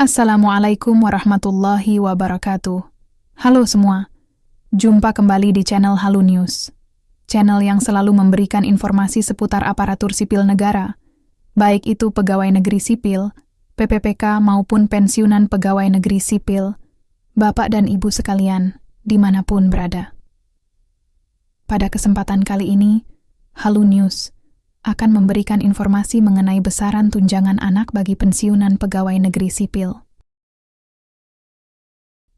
Assalamualaikum warahmatullahi wabarakatuh. Halo semua, jumpa kembali di channel Halu News. Channel yang selalu memberikan informasi seputar aparatur sipil negara, baik itu pegawai negeri sipil, PPPK maupun pensiunan pegawai negeri sipil, Bapak dan Ibu sekalian, dimanapun berada. Pada kesempatan kali ini, Halu News akan memberikan informasi mengenai besaran tunjangan anak bagi pensiunan pegawai negeri sipil.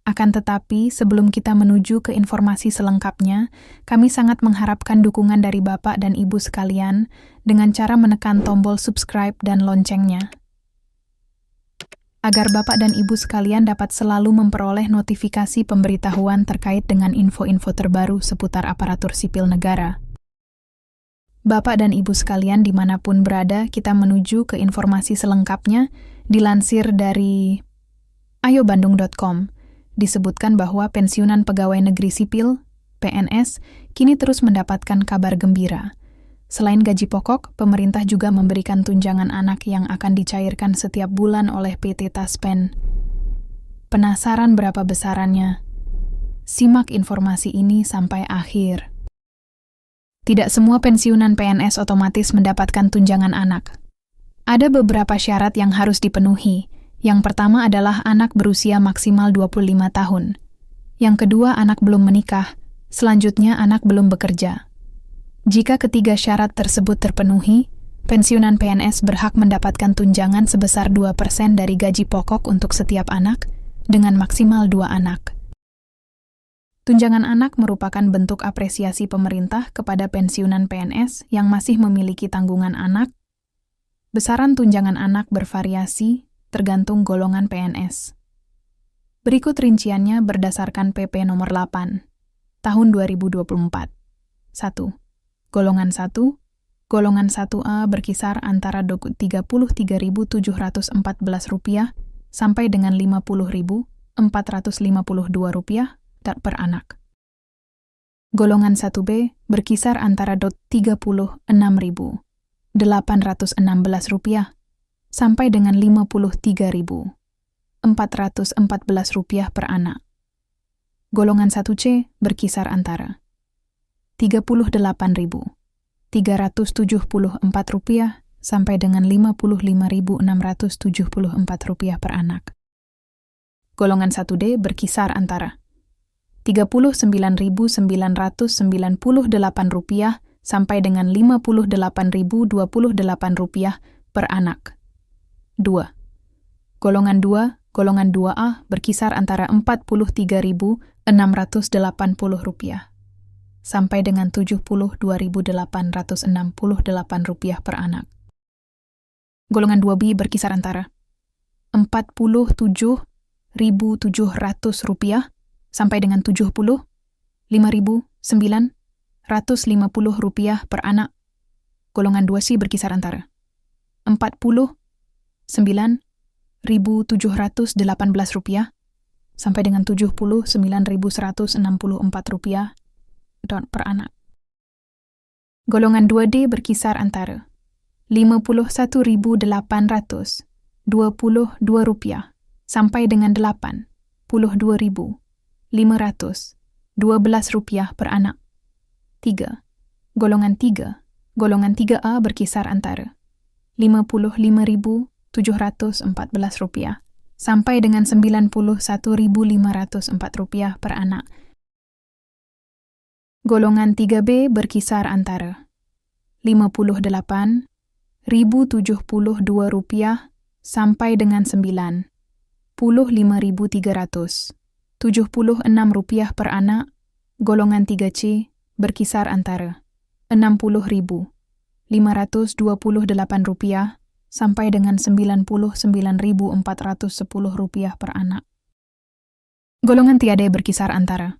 Akan tetapi, sebelum kita menuju ke informasi selengkapnya, kami sangat mengharapkan dukungan dari Bapak dan Ibu sekalian dengan cara menekan tombol subscribe dan loncengnya, agar Bapak dan Ibu sekalian dapat selalu memperoleh notifikasi pemberitahuan terkait dengan info-info terbaru seputar aparatur sipil negara. Bapak dan Ibu sekalian dimanapun berada, kita menuju ke informasi selengkapnya. Dilansir dari ayobandung.com, disebutkan bahwa pensiunan pegawai negeri sipil, PNS, kini terus mendapatkan kabar gembira. Selain gaji pokok, pemerintah juga memberikan tunjangan anak yang akan dicairkan setiap bulan oleh PT Taspen. Penasaran berapa besarannya? Simak informasi ini sampai akhir. Tidak semua pensiunan PNS otomatis mendapatkan tunjangan anak. Ada beberapa syarat yang harus dipenuhi. Yang pertama adalah anak berusia maksimal 25 tahun. Yang kedua, anak belum menikah. Selanjutnya, anak belum bekerja. Jika ketiga syarat tersebut terpenuhi, pensiunan PNS berhak mendapatkan tunjangan sebesar 2% dari gaji pokok untuk setiap anak, dengan maksimal 2 anak. Tunjangan anak merupakan bentuk apresiasi pemerintah kepada pensiunan PNS yang masih memiliki tanggungan anak. Besaran tunjangan anak bervariasi tergantung golongan PNS. Berikut rinciannya berdasarkan PP nomor 8, tahun 2024. 1. Golongan 1. Golongan 1A berkisar antara Rp33.714 sampai dengan Rp50.452 per anak. Golongan 1B berkisar antara Rp36.816 sampai dengan Rp53.414 per anak. Golongan 1C berkisar antara Rp38.374 sampai dengan Rp55.674 per anak. Golongan 1D berkisar antara Rp39.998 sampai dengan Rp58.028 per anak. 2. Golongan 2, golongan 2A berkisar antara Rp43.680 sampai dengan Rp72.868 per anak. Golongan 2B berkisar antara Rp47.700 sampai dengan Rp75.950 per anak. Golongan 2C berkisar antara Rp49.718 sampai dengan Rp79.164 per anak. Golongan 2D berkisar antara Rp51.822 sampai dengan Rp52.512 per anak. 3. Golongan 3. Golongan 3A berkisar antara Rp55.714 sampai dengan Rp91.504 per anak. Golongan 3B berkisar antara Rp58.072 sampai dengan Rp95.376 per anak. Golongan 3C berkisar antara Rp60.528 sampai dengan Rp99.410 per anak. Golongan 3D berkisar antara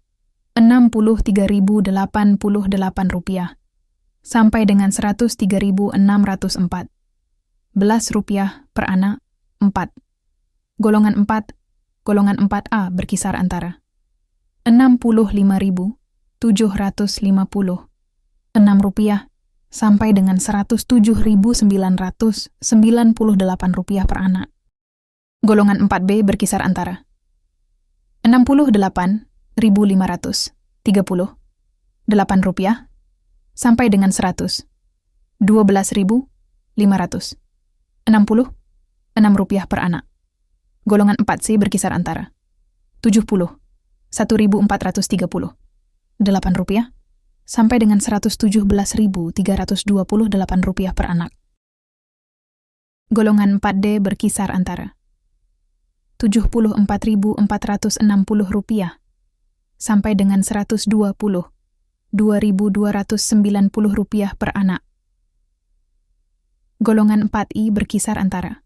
Rp63.088 sampai dengan Rp103.614 per anak. 4. Golongan 4. Golongan 4A berkisar antara Rp65.756 sampai dengan Rp107.998 per anak. Golongan 4B berkisar antara 68.538 rupiah sampai dengan 112.566 rupiah per anak. Golongan 4C berkisar antara 71.438 rupiah sampai dengan 117.328 rupiah per anak. Golongan 4D berkisar antara 74.460 rupiah sampai dengan 122.290 rupiah per anak. Golongan 4I berkisar antara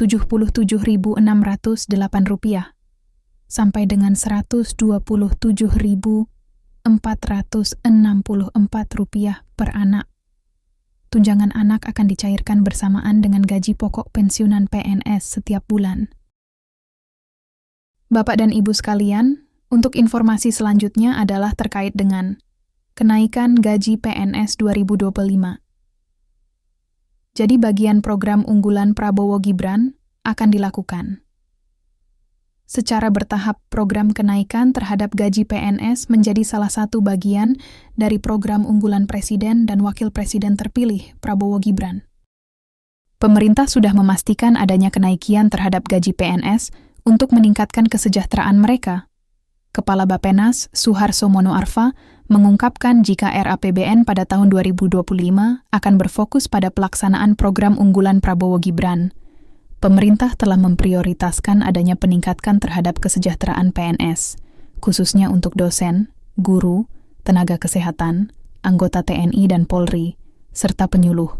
77.608 rupiah sampai dengan 127.464 rupiah per anak. Tunjangan anak akan dicairkan bersamaan dengan gaji pokok pensiunan PNS setiap bulan. Bapak dan Ibu sekalian, untuk informasi selanjutnya adalah terkait dengan kenaikan gaji PNS 2025. Jadi bagian program unggulan Prabowo Gibran akan dilakukan. Secara bertahap, program kenaikan terhadap gaji PNS menjadi salah satu bagian dari program unggulan Presiden dan Wakil Presiden terpilih Prabowo Gibran. Pemerintah sudah memastikan adanya kenaikan terhadap gaji PNS untuk meningkatkan kesejahteraan mereka. Kepala Bappenas, Suharso Monoarfa, mengungkapkan jika RAPBN pada tahun 2025 akan berfokus pada pelaksanaan program unggulan Prabowo Gibran. Pemerintah telah memprioritaskan adanya peningkatan terhadap kesejahteraan PNS, khususnya untuk dosen, guru, tenaga kesehatan, anggota TNI dan Polri, serta penyuluh.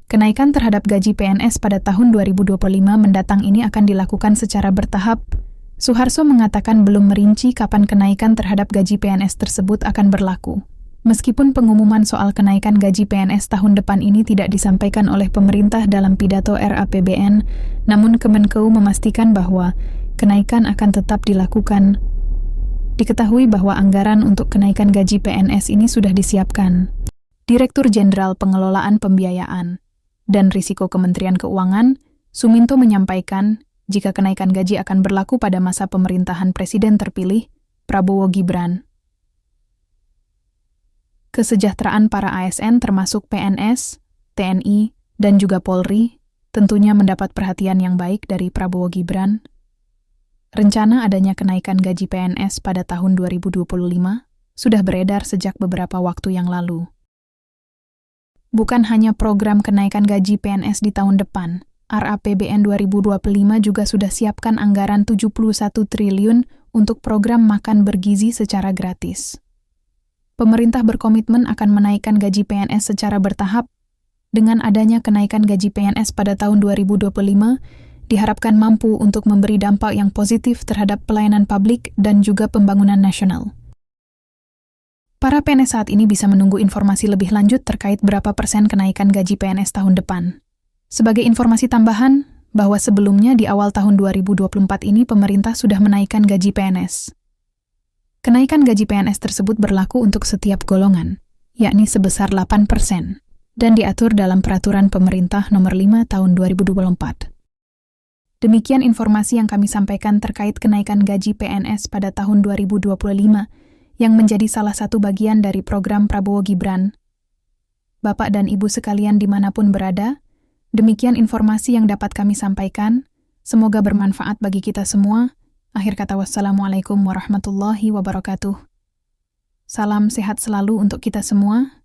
Kenaikan terhadap gaji PNS pada tahun 2025 mendatang ini akan dilakukan secara bertahap. Suharso mengatakan belum merinci kapan kenaikan terhadap gaji PNS tersebut akan berlaku. Meskipun pengumuman soal kenaikan gaji PNS tahun depan ini tidak disampaikan oleh pemerintah dalam pidato RAPBN, namun Kemenkeu memastikan bahwa kenaikan akan tetap dilakukan. Diketahui bahwa anggaran untuk kenaikan gaji PNS ini sudah disiapkan. Direktur Jenderal Pengelolaan Pembiayaan dan Risiko Kementerian Keuangan, Suminto menyampaikan jika kenaikan gaji akan berlaku pada masa pemerintahan Presiden terpilih Prabowo Gibran. Kesejahteraan para ASN termasuk PNS, TNI, dan juga Polri tentunya mendapat perhatian yang baik dari Prabowo Gibran. Rencana adanya kenaikan gaji PNS pada tahun 2025 sudah beredar sejak beberapa waktu yang lalu. Bukan hanya program kenaikan gaji PNS di tahun depan, RAPBN 2025 juga sudah siapkan anggaran 71 triliun untuk program makan bergizi secara gratis. Pemerintah berkomitmen akan menaikkan gaji PNS secara bertahap. Dengan adanya kenaikan gaji PNS pada tahun 2025, diharapkan mampu untuk memberi dampak yang positif terhadap pelayanan publik dan juga pembangunan nasional. Para PNS saat ini bisa menunggu informasi lebih lanjut terkait berapa persen kenaikan gaji PNS tahun depan. Sebagai informasi tambahan, bahwa sebelumnya di awal tahun 2024 ini pemerintah sudah menaikkan gaji PNS. Kenaikan gaji PNS tersebut berlaku untuk setiap golongan, yakni sebesar 8%, dan diatur dalam Peraturan Pemerintah Nomor 5 Tahun 2024. Demikian informasi yang kami sampaikan terkait kenaikan gaji PNS pada tahun 2025, yang menjadi salah satu bagian dari program Prabowo Gibran. Bapak dan Ibu sekalian dimanapun berada, demikian informasi yang dapat kami sampaikan, semoga bermanfaat bagi kita semua. Akhir kata, wassalamualaikum warahmatullahi wabarakatuh. Salam sehat selalu untuk kita semua.